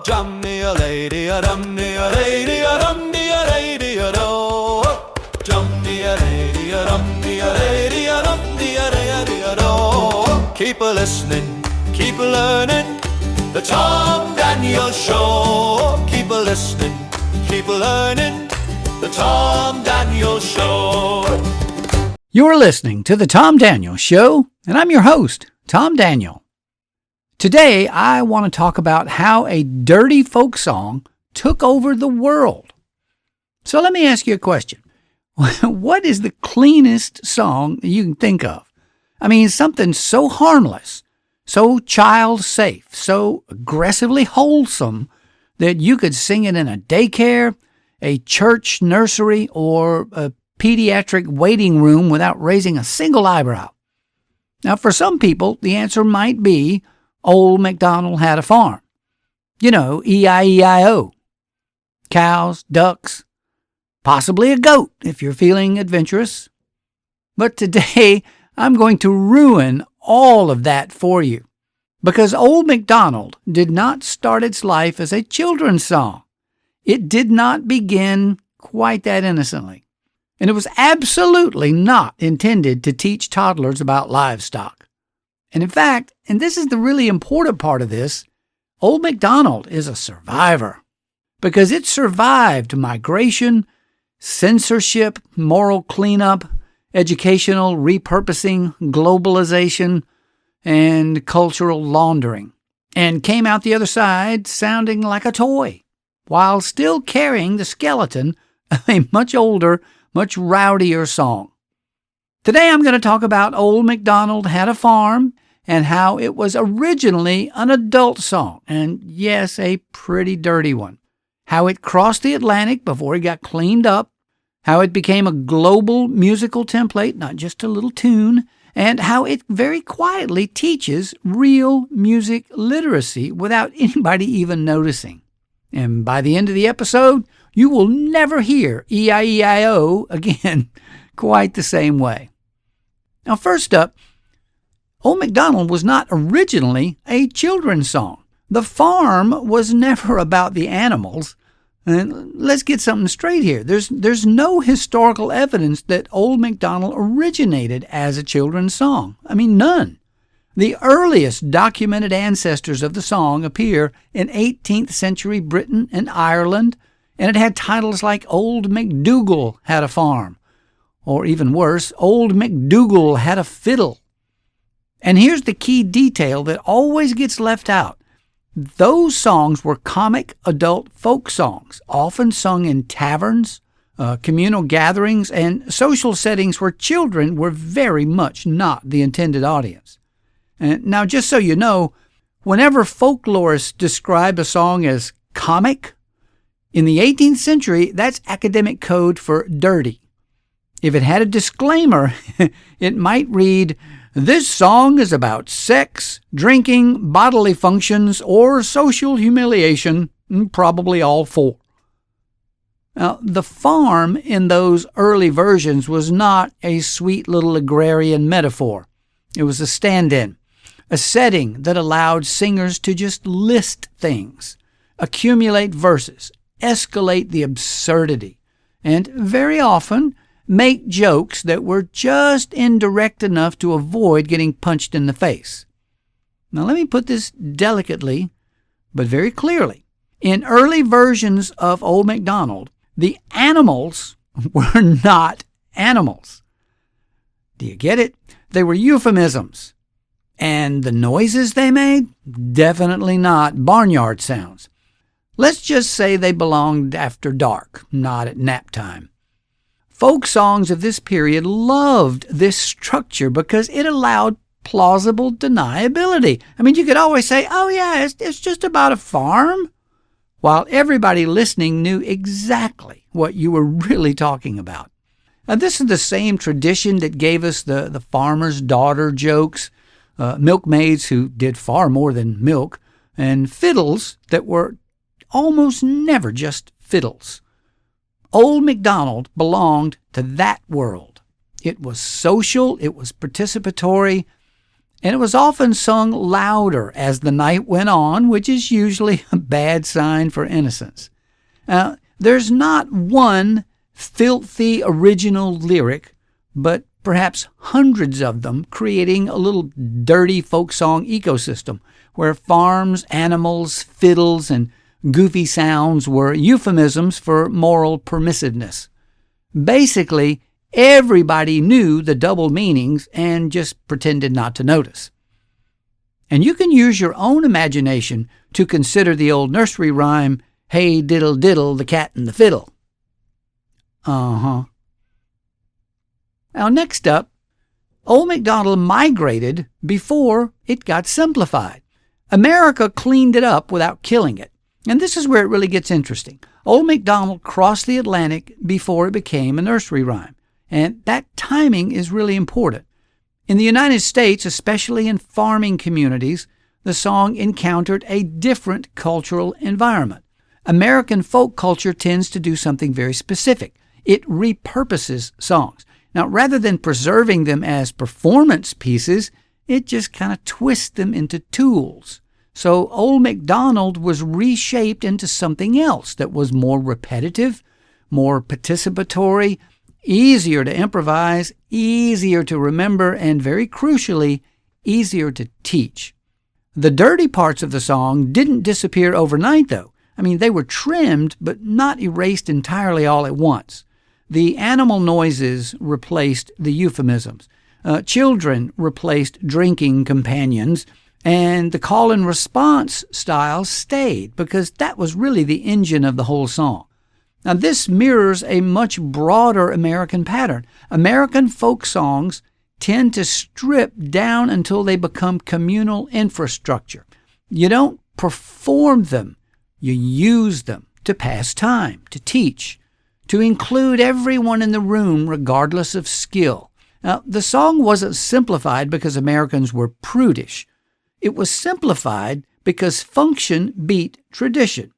Dum-dee-a-lady-a-dum-dee-a-lady-a-dum-dee-a-lady-a-do. Dum-dee-a-lady-a-dum-dee-a-lady-a-dum-dee-a-do. Keep a-listening, keep a-learning, The Tom Daniels Show. Keep a-listening, keep a-learning, The Tom Daniels Show. You're listening to The Tom Daniels Show, and I'm your host, Tom Daniel. Today, I want to talk about how a dirty folk song took over the world. So let me ask you a question. What is the cleanest song you can think of? I mean, something so harmless, so child-safe, so aggressively wholesome that you could sing it in a daycare, a church nursery, or a pediatric waiting room without raising a single eyebrow. Now, for some people, the answer might be Old MacDonald Had a Farm. You know, E-I-E-I-O. Cows, ducks, possibly a goat if you're feeling adventurous. But today, I'm going to ruin all of that for you, because Old MacDonald did not start its life as a children's song. It did not begin quite that innocently. And it was absolutely not intended to teach toddlers about livestock. And in fact, and this is the really important part of this, Old MacDonald is a survivor, because it survived migration, censorship, moral cleanup, educational repurposing, globalization, and cultural laundering, and came out the other side sounding like a toy, while still carrying the skeleton of a much older, much rowdier song. Today I'm going to talk about Old MacDonald Had a Farm and how it was originally an adult song, and yes, a pretty dirty one. How it crossed the Atlantic before it got cleaned up, how it became a global musical template, not just a little tune, and how it very quietly teaches real music literacy without anybody even noticing. And by the end of the episode, you will never hear E-I-E-I-O again quite the same way. Now, first up, Old MacDonald was not originally a children's song. The farm was never about the animals. And let's get something straight here. There's no historical evidence that Old MacDonald originated as a children's song. I mean, none. The earliest documented ancestors of the song appear in 18th century Britain and Ireland, and it had titles like Old MacDougall Had a Farm, or even worse, Old MacDougall Had a Fiddle. And here's the key detail that always gets left out. Those songs were comic adult folk songs, often sung in taverns, communal gatherings, and social settings where children were very much not the intended audience. And now, just so you know, whenever folklorists describe a song as comic, in the 18th century, that's academic code for dirty. If it had a disclaimer, it might read, "This song is about sex, drinking, bodily functions, or social humiliation," probably all four. Now, the farm in those early versions was not a sweet little agrarian metaphor. It was a stand-in, a setting that allowed singers to just list things, accumulate verses, escalate the absurdity, and very often make jokes that were just indirect enough to avoid getting punched in the face. Now, let me put this delicately, but very clearly. In early versions of Old MacDonald, the animals were not animals. Do you get it? They were euphemisms. And the noises they made? Definitely not barnyard sounds. Let's just say they belonged after dark, not at nap time. Folk songs of this period loved this structure because it allowed plausible deniability. I mean, you could always say, oh yeah, it's just about a farm, while everybody listening knew exactly what you were really talking about. Now, this is the same tradition that gave us the farmer's daughter jokes, milkmaids who did far more than milk, and fiddles that were almost never just fiddles. Old MacDonald belonged to that world. It was social, it was participatory, and it was often sung louder as the night went on, which is usually a bad sign for innocence. Now, there's not one filthy original lyric, but perhaps hundreds of them, creating a little dirty folk song ecosystem where farms, animals, fiddles, and goofy sounds were euphemisms for moral permissiveness. Basically, everybody knew the double meanings and just pretended not to notice. And you can use your own imagination to consider the old nursery rhyme, "Hey diddle diddle, the cat and the fiddle." Now next up, Old MacDonald migrated before it got simplified. America cleaned it up without killing it. And this is where it really gets interesting. Old MacDonald crossed the Atlantic before it became a nursery rhyme. And that timing is really important. In the United States, especially in farming communities, the song encountered a different cultural environment. American folk culture tends to do something very specific. It repurposes songs. Now, rather than preserving them as performance pieces, it just kind of twists them into tools. So Old MacDonald was reshaped into something else that was more repetitive, more participatory, easier to improvise, easier to remember, and very crucially, easier to teach. The dirty parts of the song didn't disappear overnight, though. I mean, they were trimmed, but not erased entirely all at once. The animal noises replaced the euphemisms. Children replaced drinking companions, and the call and response style stayed because that was really the engine of the whole song. Now, this mirrors a much broader American pattern. American folk songs tend to strip down until they become communal infrastructure. You don't perform them, you use them to pass time, to teach, to include everyone in the room regardless of skill. Now, the song wasn't simplified because Americans were prudish. It was simplified because function beat tradition.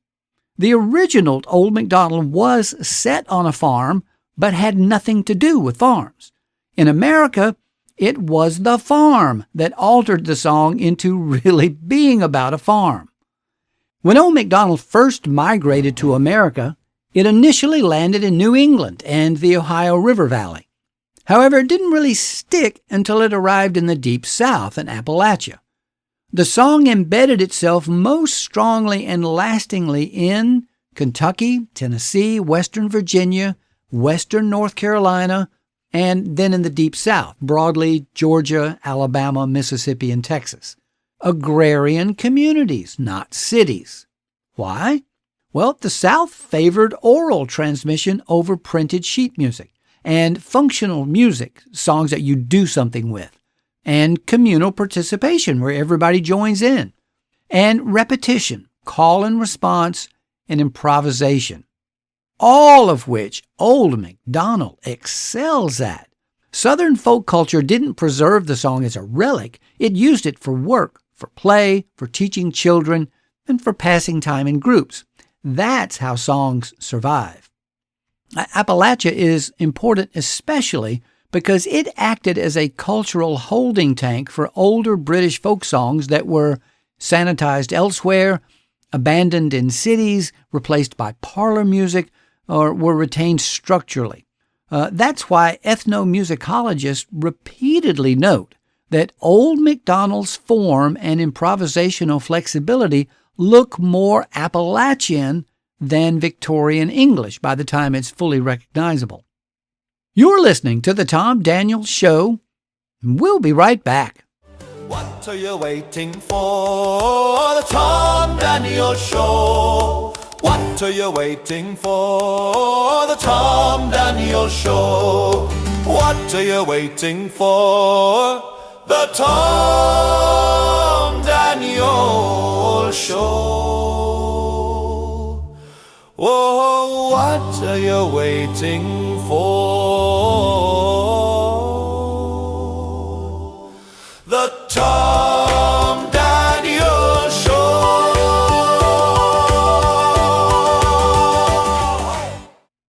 The original Old MacDonald was set on a farm, but had nothing to do with farms. In America, it was the farm that altered the song into really being about a farm. When Old MacDonald first migrated to America, it initially landed in New England and the Ohio River Valley. However, it didn't really stick until it arrived in the Deep South in Appalachia. The song embedded itself most strongly and lastingly in Kentucky, Tennessee, Western Virginia, Western North Carolina, and then in the Deep South, broadly Georgia, Alabama, Mississippi, and Texas. Agrarian communities, not cities. Why? Well, the South favored oral transmission over printed sheet music, and functional music, songs that you do something with, and communal participation where everybody joins in, and repetition, call and response, and improvisation, all of which Old MacDonald excels at. Southern folk culture didn't preserve the song as a relic. It used it for work, for play, for teaching children, and for passing time in groups. That's how songs survive. Appalachia is important especially because it acted as a cultural holding tank for older British folk songs that were sanitized elsewhere, abandoned in cities, replaced by parlor music, or were retained structurally. That's why ethnomusicologists repeatedly note that Old MacDonald's form and improvisational flexibility look more Appalachian than Victorian English by the time it's fully recognizable. You're listening to The Tom Daniels Show. We'll be right back. What are you waiting for? The Tom Daniels Show. What are you waiting for? The Tom Daniels Show. What are you waiting for? The Tom Daniels Show. Oh, what are you waiting for? The Tom Daniels Show.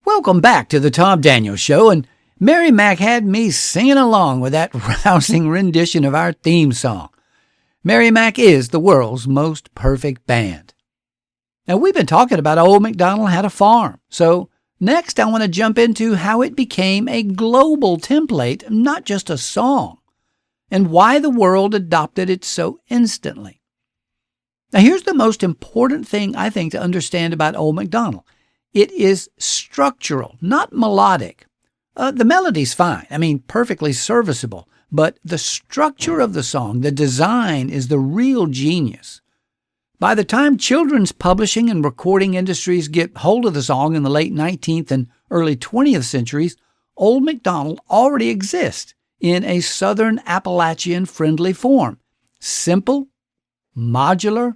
Welcome back to the Tom Daniels Show, and Mary Mac had me singing along with that rousing rendition of our theme song. Mary Mac is the world's most perfect band. Now, we've been talking about Old MacDonald Had a Farm, so next I want to jump into how it became a global template, not just a song, and why the world adopted it so instantly. Now, here's the most important thing I think to understand about Old MacDonald. It is structural, not melodic. The melody's fine, perfectly serviceable, but the structure of the song, the design, is the real genius. By the time children's publishing and recording industries get hold of the song in the late 19th and early 20th centuries, Old MacDonald already exists in a Southern Appalachian friendly form. Simple, modular,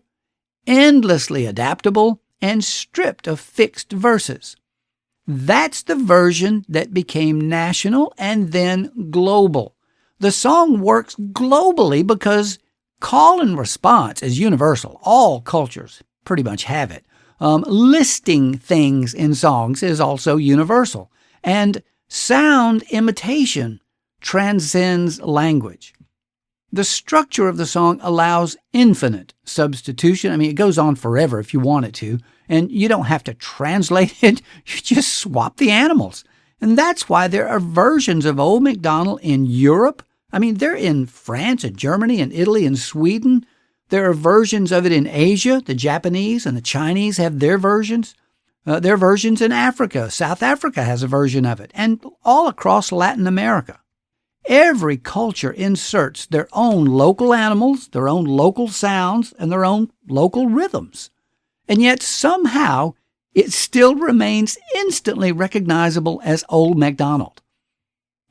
endlessly adaptable, and stripped of fixed verses. That's the version that became national and then global. The song works globally because call and response is universal. All cultures pretty much have it. Listing things in songs is also universal. And sound imitation transcends language. The structure of the song allows infinite substitution. It goes on forever if you want it to, and you don't have to translate it. You just swap the animals. And that's why there are versions of Old MacDonald in Europe. They're in France and Germany and Italy and Sweden. There are versions of it in Asia. The Japanese and the Chinese have their versions. There are versions in Africa. South Africa has a version of it, and all across Latin America. Every culture inserts their own local animals, their own local sounds, and their own local rhythms. And yet somehow it still remains instantly recognizable as Old MacDonald.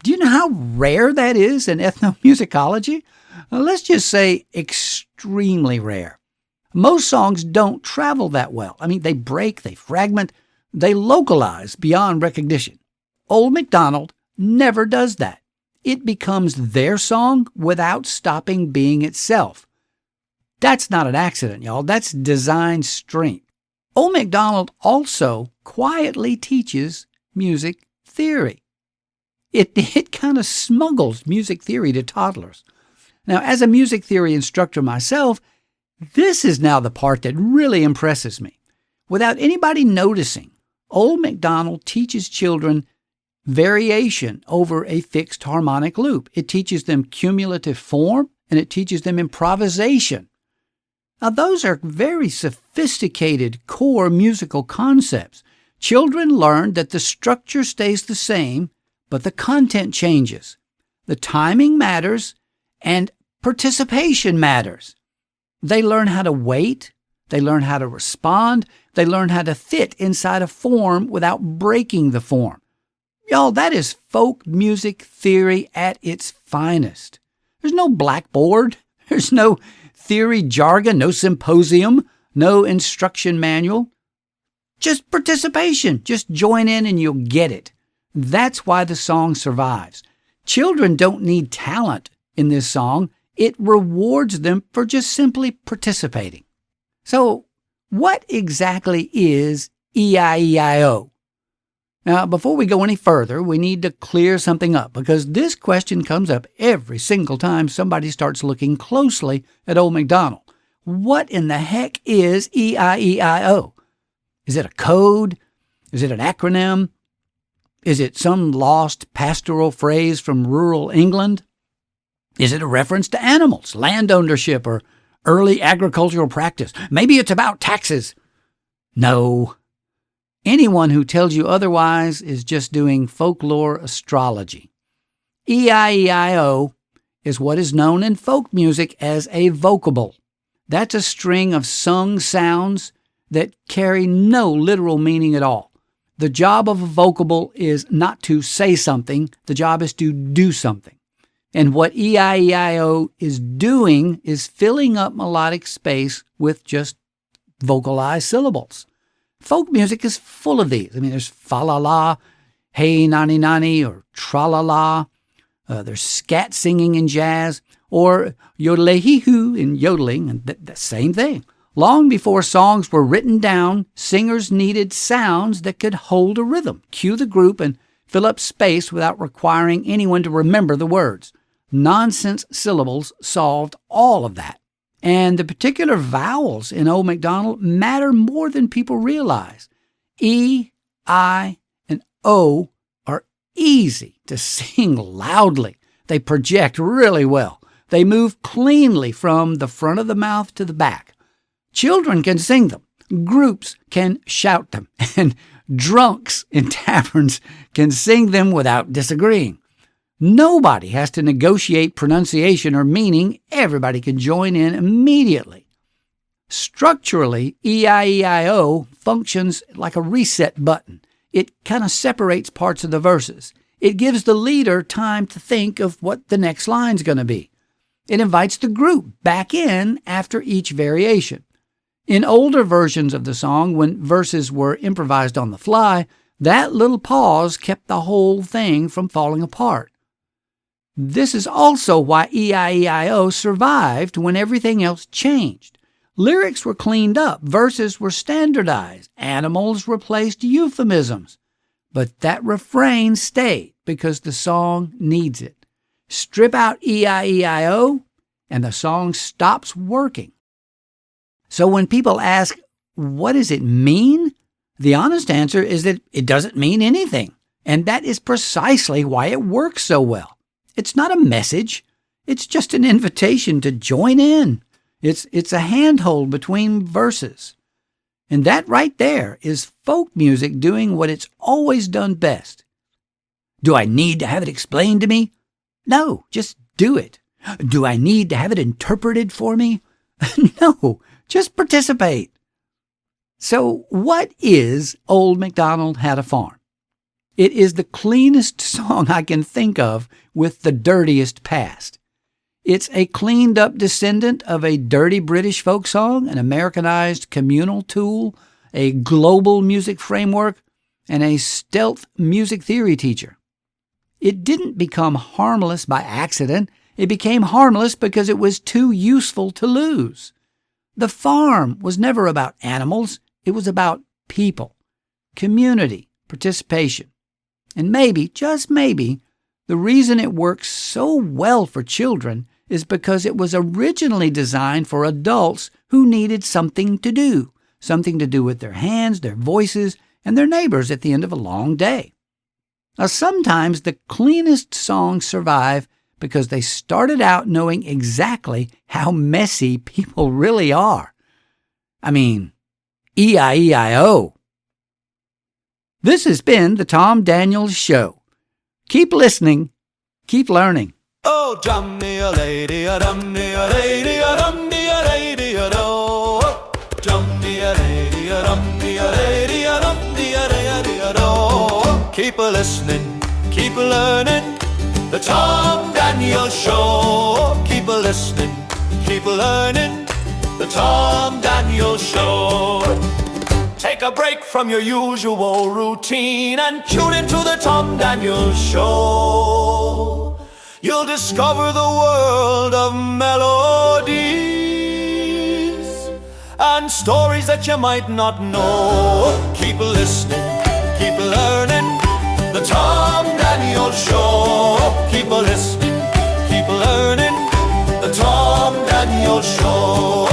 Do you know how rare that is in ethnomusicology? Let's just say extremely rare. Most songs don't travel that well. They break, they fragment, they localize beyond recognition. Old MacDonald never does that. It becomes their song without stopping being itself. That's not an accident, y'all. That's design strength. Old MacDonald also quietly teaches music theory. It kind of smuggles music theory to toddlers. Now, as a music theory instructor myself, this is now the part that really impresses me. Without anybody noticing, Old MacDonald teaches children variation over a fixed harmonic loop. It teaches them cumulative form, and it teaches them improvisation. Now, those are very sophisticated core musical concepts. Children learn that the structure stays the same, but the content changes. The timing matters, and participation matters. They learn how to wait. They learn how to respond. They learn how to fit inside a form without breaking the form. Y'all, that is folk music theory at its finest. There's no blackboard. There's no theory jargon, no symposium, no instruction manual. Just participation. Just join in and you'll get it. That's why the song survives. Children don't need talent in this song. It rewards them for just simply participating. So, what exactly is E-I-E-I-O? Now, before we go any further, we need to clear something up because this question comes up every single time somebody starts looking closely at Old MacDonald. What in the heck is E-I-E-I-O? Is it a code? Is it an acronym? Is it some lost pastoral phrase from rural England? Is it a reference to animals, land ownership, or early agricultural practice? Maybe it's about taxes. No. Anyone who tells you otherwise is just doing folklore astrology. E-I-E-I-O is what is known in folk music as a vocable. That's a string of sung sounds that carry no literal meaning at all. The job of a vocable is not to say something, the job is to do something. And what E-I-E-I-O is doing is filling up melodic space with just vocalized syllables. Folk music is full of these. There's fa-la-la, hey nani-nani, or tra-la-la. There's scat singing in jazz, or yodel-hee-hoo in yodeling, and the same thing. Long before songs were written down, singers needed sounds that could hold a rhythm, cue the group, and fill up space without requiring anyone to remember the words. Nonsense syllables solved all of that. And the particular vowels in Old MacDonald matter more than people realize. E, I, and O are easy to sing loudly. They project really well. They move cleanly from the front of the mouth to the back. Children can sing them. Groups can shout them. And drunks in taverns can sing them without disagreeing. Nobody has to negotiate pronunciation or meaning. Everybody can join in immediately. Structurally, E-I-E-I-O functions like a reset button. It kind of separates parts of the verses. It gives the leader time to think of what the next line's going to be. It invites the group back in after each variation. In older versions of the song, when verses were improvised on the fly, that little pause kept the whole thing from falling apart. This is also why E-I-E-I-O survived when everything else changed. Lyrics were cleaned up, verses were standardized, animals replaced euphemisms. But that refrain stayed because the song needs it. Strip out E-I-E-I-O, and the song stops working. So when people ask, what does it mean? The honest answer is that it doesn't mean anything. And that is precisely why it works so well. It's not a message. It's just an invitation to join in. It's a handhold between verses. And that right there is folk music doing what it's always done best. Do I need to have it explained to me? No, just do it. Do I need to have it interpreted for me? No, just participate. So what is Old MacDonald Had a Farm? It is the cleanest song I can think of with the dirtiest past. It's a cleaned-up descendant of a dirty British folk song, an Americanized communal tool, a global music framework, and a stealth music theory teacher. It didn't become harmless by accident. It became harmless because it was too useful to lose. The farm was never about animals. It was about people, community, participation. And maybe, just maybe, the reason it works so well for children is because it was originally designed for adults who needed something to do with their hands, their voices, and their neighbors at the end of a long day. Now, sometimes the cleanest songs survive because they started out knowing exactly how messy people really are. I mean, E-I-E-I-O. This has been the Tom Daniels Show. Keep listening. Keep learning. Oh, drum me a lady, a dum me a lady, a dum me a lady, a do. Drum me a lady, a dum me a lady, a dum me a lady, a do. Keep a listening, keep a learning. The Tom Daniels Show. Keep a listening, keep a learning. The Tom Daniels Show. Take a break from your usual routine and tune into the Tom Daniels Show. You'll discover the world of melodies and stories that you might not know. Keep listening, keep learning. The Tom Daniels Show. Keep listening, keep learning. The Tom Daniels Show.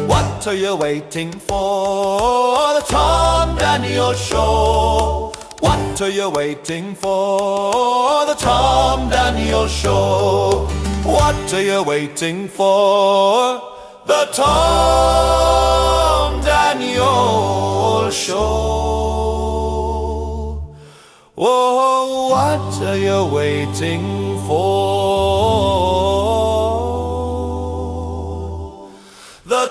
What are you waiting for? The Tom Daniels Show. What are you waiting for? The Tom Daniels Show. What are you waiting for? The Tom Daniels Show. Oh, what are you waiting for? The